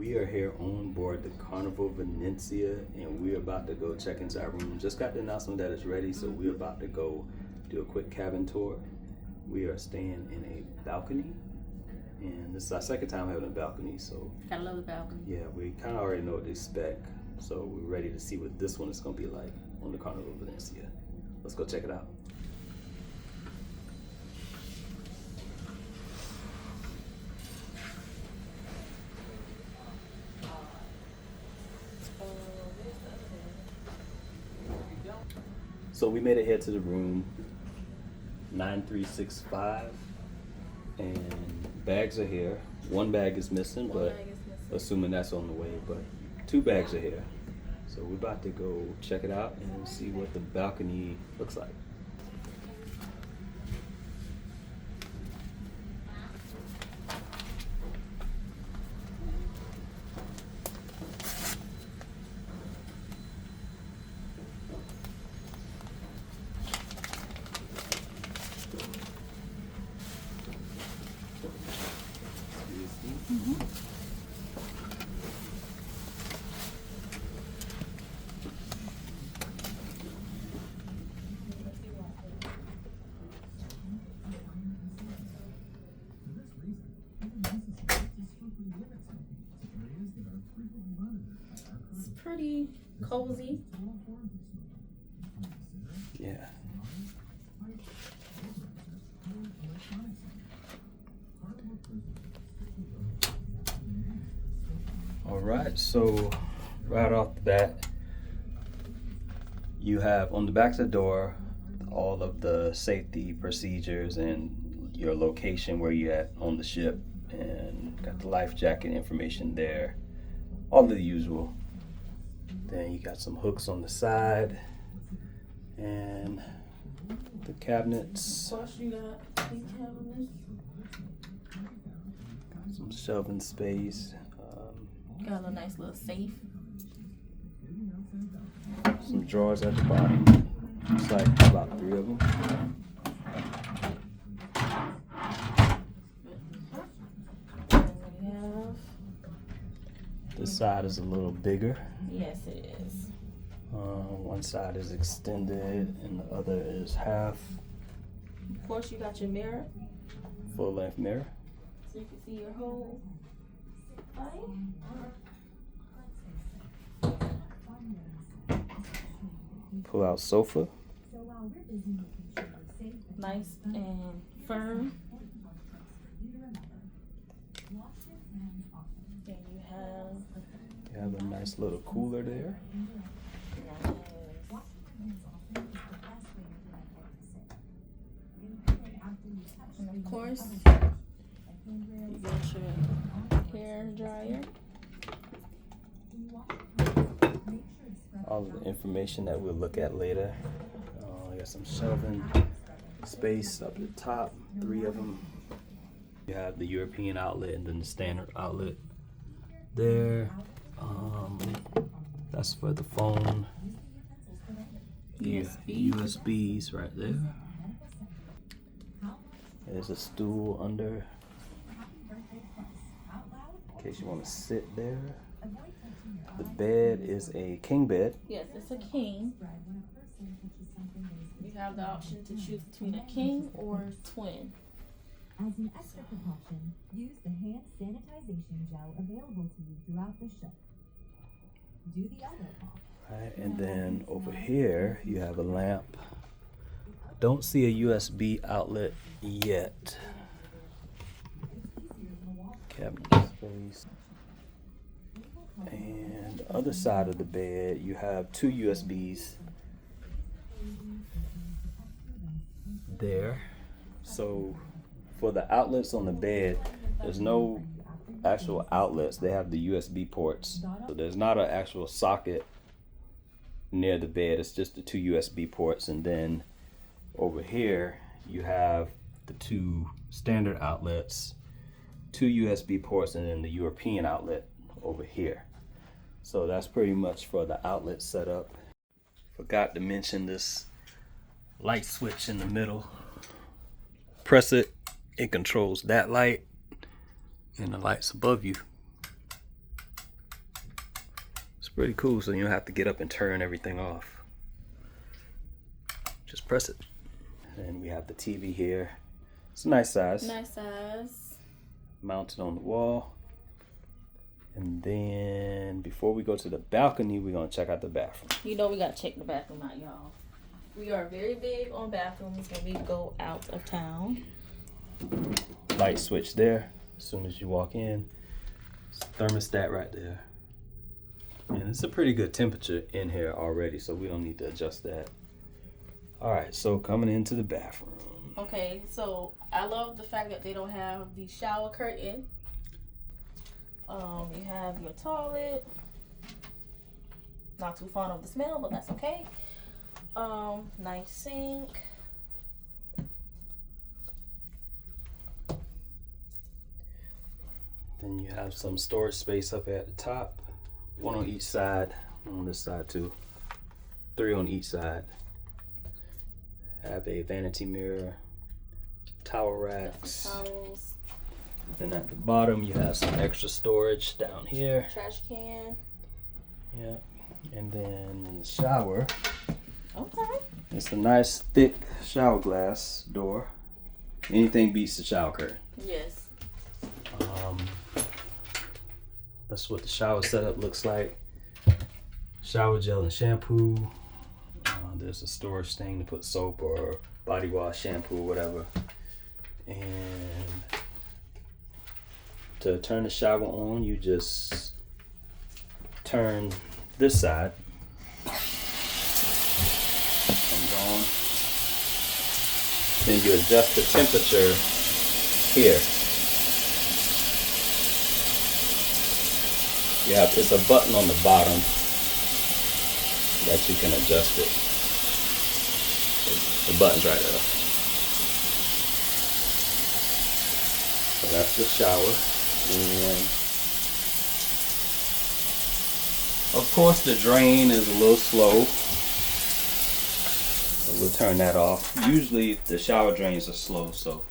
We are here on board the Carnival Venezia, and we're about to go check into our room. Just got the announcement that it's ready, so we're about to go do a quick cabin tour. We are staying in a balcony, and this is our second time having a balcony, so I love the balcony. yeah, we kind of already know what to expect, so we're ready to see what this one is going to be like on the Carnival Venezia. Let's go check it out. So we made it here to the room 9365, and bags are here. One bag is missing, but assuming that's on the way, but 2 bags are here. So we're about to go check it out and see what the balcony looks like. It's pretty cozy. Yeah. All right, so right off the bat, you have on the back of the door all of the safety procedures and your location where you're at on the ship, and got the life jacket information there, all of the usual. Then you got some hooks on the side and the cabinets. Plus you got these cabinets. Got some shelving space. Got a nice little safe. Some drawers at the bottom. It's like about 3 of them. We have. This side is a little bigger. Yes, it is. One side is extended and the other is half. Of course, you got your mirror, Full length mirror. so you can see your whole body. Pull out sofa. Nice and firm. Then You have a nice little cooler there. And of course, you got your hair dryer. All of the information that we'll look at later. You got some shelving space up at the top, 3 of them. You have the European outlet and then the standard outlet there. That's for the phone. USB. USBs right there. There's a stool under in case you want to sit there. The bed is a king bed. Yes, it's a king. You have the option to choose between a king or twin. As an extra precaution, use the hand sanitization gel available to you throughout the ship. Do the other part. Right, and then over here you have a lamp. Don't see a USB outlet yet. Cabinet space. And the other side of the bed, you have 2 USBs there. So for the outlets on the bed, there's no actual outlets. They have the USB ports. So there's not an actual socket near the bed. It's just the 2 USB ports. And then over here, you have the 2 standard outlets, 2 USB ports, and then the European outlet over here. So that's pretty much for the outlet setup. Forgot to mention this light switch in the middle. Press it, it controls that light and the lights above you. Really cool, so you don't have to get up and turn everything off. Just press it. And we have the TV here. It's a nice size. Nice size. Mounted on the wall. And then before we go to the balcony, we're gonna check out the bathroom. You know we gotta check the bathroom out, y'all. We are very big on bathrooms when we go out of town. Light switch there. As soon as you walk in, it's a thermostat right there. And it's a pretty good temperature in here already, so we don't need to adjust that. All right, so coming into the bathroom. Okay, so I love the fact that they don't have the shower curtain. You have your toilet. Not too fond of the smell, but that's okay. Nice sink. Then you have some storage space up at the top. One on each side, one on this side too. 3 on each side. Have a vanity mirror, towel racks. Towels. Then at the bottom you have some extra storage down here. Trash can. Yeah. And then in the shower, Okay. it's a nice thick shower glass door. Anything beats the shower curtain. Yes. That's what the shower setup looks like. Shower gel and shampoo. There's a storage thing to put soap or body wash, shampoo, whatever. And to turn the shower on, you just turn this side. Comes on. Then you adjust the temperature here. It's a button on the bottom that you can adjust it. The button's right there. So that's the shower. And of course the drain is a little slow. So we'll turn that off. Usually the shower drains are slow, so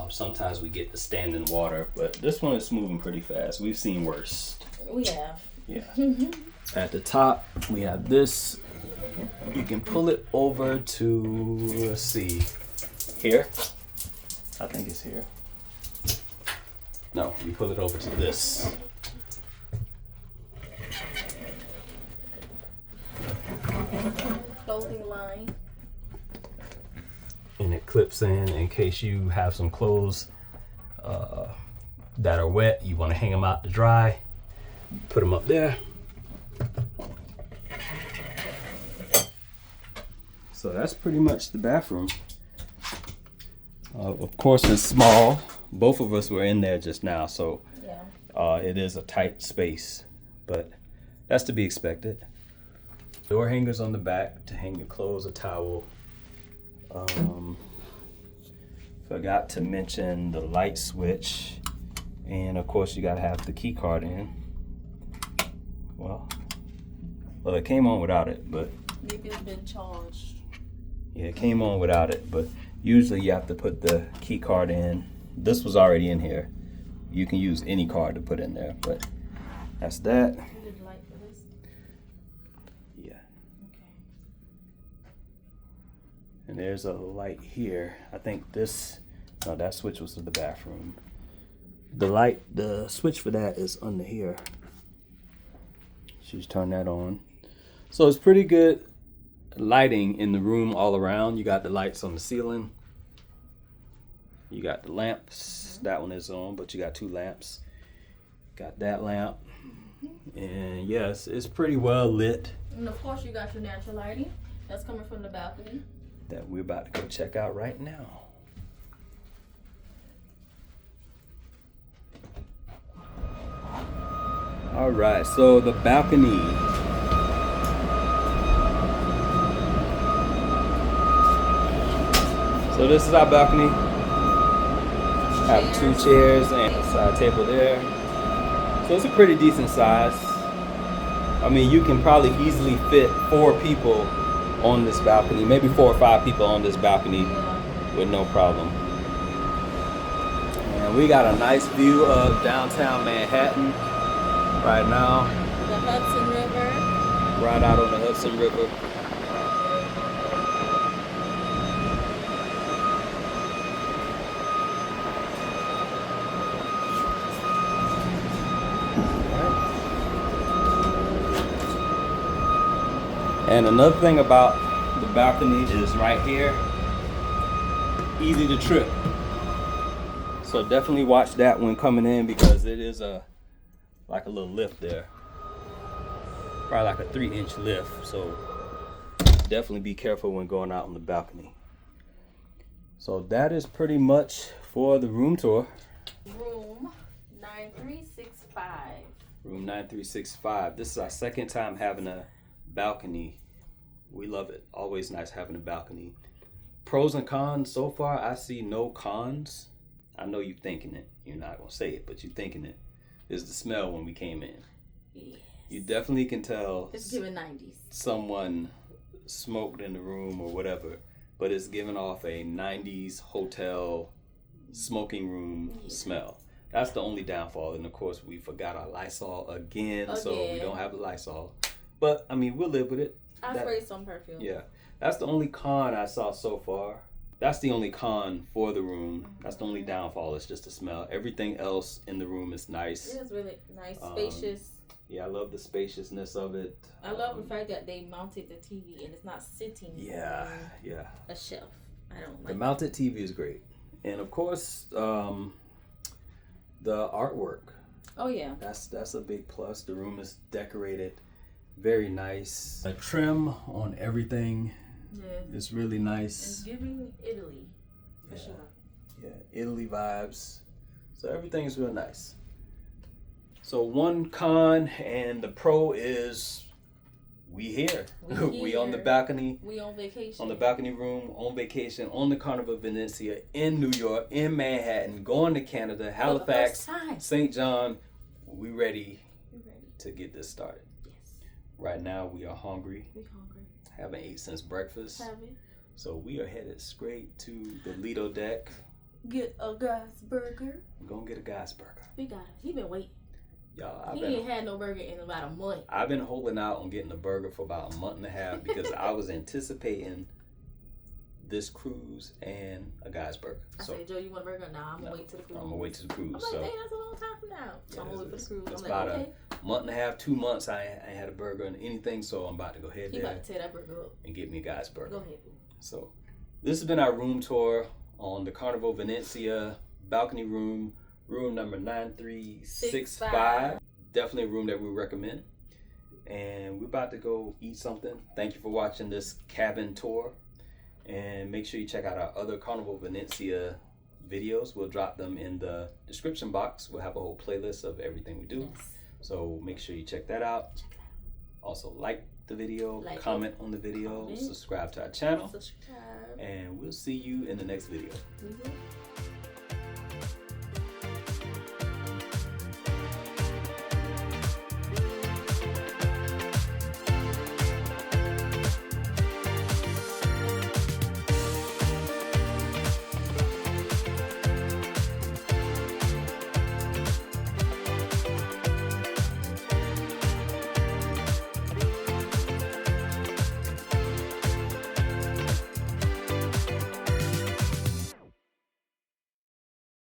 sometimes we get the standing water, but this one is moving pretty fast. We've seen worse. We have. Yeah. At the top, we have this. You can pull it over to, let's see, here. I think it's here. No, you pull it over to this. Clothing line. And it clips in case you have some clothes that are wet. You want to hang them out to dry. Put them up there. So that's pretty much the bathroom. Of course, it's small. Both of us were in there just now, so Yeah. it is a tight space, but that's to be expected. Door hangers on the back to hang your clothes or towel. Forgot to mention the light switch, and of course you gotta have the key card in. Well, it came on without it, but Maybe it's been charged. yeah, it came on without it, but usually you have to put the key card in. This was already in here. You can use any card to put in there, but that's that. You did light for this? Yeah. Okay. And there's a light here. I think that switch was to the bathroom. The switch for that is under here. Just turn that on. So it's pretty good lighting in the room all around. You got the lights on the ceiling. You got the lamps. That one is on, but you got 2 lamps. Got that lamp. And yes, it's pretty well lit. And of course you got your natural lighting. That's coming from the balcony. That we're about to go check out right now. All right, so the balcony. So this is our balcony. Have 2 chairs and a side table there. So it's a pretty decent size. I mean, you can probably easily fit 4 people on this balcony, maybe 4 or 5 people on this balcony with no problem. And we got a nice view of downtown Manhattan right now. The Hudson River. Ride out on the Hudson River. And another thing about the balcony is right here, easy to trip. So definitely watch that when coming in, because it is like a little lift there. Probably like a 3-inch lift. So definitely be careful when going out on the balcony. So that is pretty much for the room tour. Room 9365. Room 9365. This is our second time having a balcony. We love it. Always nice having a balcony. Pros and cons so far, I see no cons. I know you thinking it. You're not gonna say it, but you thinking it. Is the smell when we came in. Yes. You definitely can tell It's giving 90s. someone smoked in the room or whatever, but it's giving off a 90s hotel smoking room smell. That's the only downfall. And of course, we forgot our Lysol again, so we don't have a Lysol. But I mean, we'll live with it. I sprayed some perfume. Yeah, that's the only con I saw so far. That's the only con for the room. That's the only downfall. It's just the smell. Everything else in the room is nice. It is really nice, spacious. Yeah, I love the spaciousness of it. I love the fact that they mounted the TV and it's not sitting Yeah. a shelf. I don't like The mounted TV is great. And of course, the artwork. Oh yeah. That's a big plus. The room is decorated very nice. A trim on everything is really nice. It's giving Italy for sure. Yeah, Italy vibes. So everything is real nice. So one con and the pro is we here. We on the balcony. We on vacation. On the balcony room, on vacation, on the Carnival Venezia, in New York, in Manhattan, going to Canada, Halifax, St. John. We ready to get this started. Yes. Right now we are hungry. We hungry. Haven't ate since breakfast. Haven't. So we are headed straight to the Lido deck. Get a guy's burger. We're gonna get a guy's burger. We got it. He been waiting. Y'all, He ain't had no burger in about a month. I've been holding out on getting a burger for about a month and a half because I was anticipating this cruise and a guy's burger. I said, Joe, you want a burger? Nah, I'm gonna wait till the cruise. I'm gonna wait till the cruise. I'm like, so dang, that's a long time from now. So I'm gonna wait for the cruise. It's I'm about like, okay. a month and a half, 2 months. I ain't had a burger and anything, so I'm about to go ahead He there about to tear that burger up and get me a guy's burger. Go ahead. So this has been our room tour on the Carnival Venezia balcony room, room number 9365. Definitely a room that we recommend. And we're about to go eat something. Thank you for watching this cabin tour. And make sure you check out our other Carnival Venezia videos. We'll drop them in the description box. We'll have a whole playlist of everything we do. Yes. So make sure you check that out. Also like the video, comment on the video, subscribe to our channel. Subscribe. And we'll see you in the next video. Mm-hmm.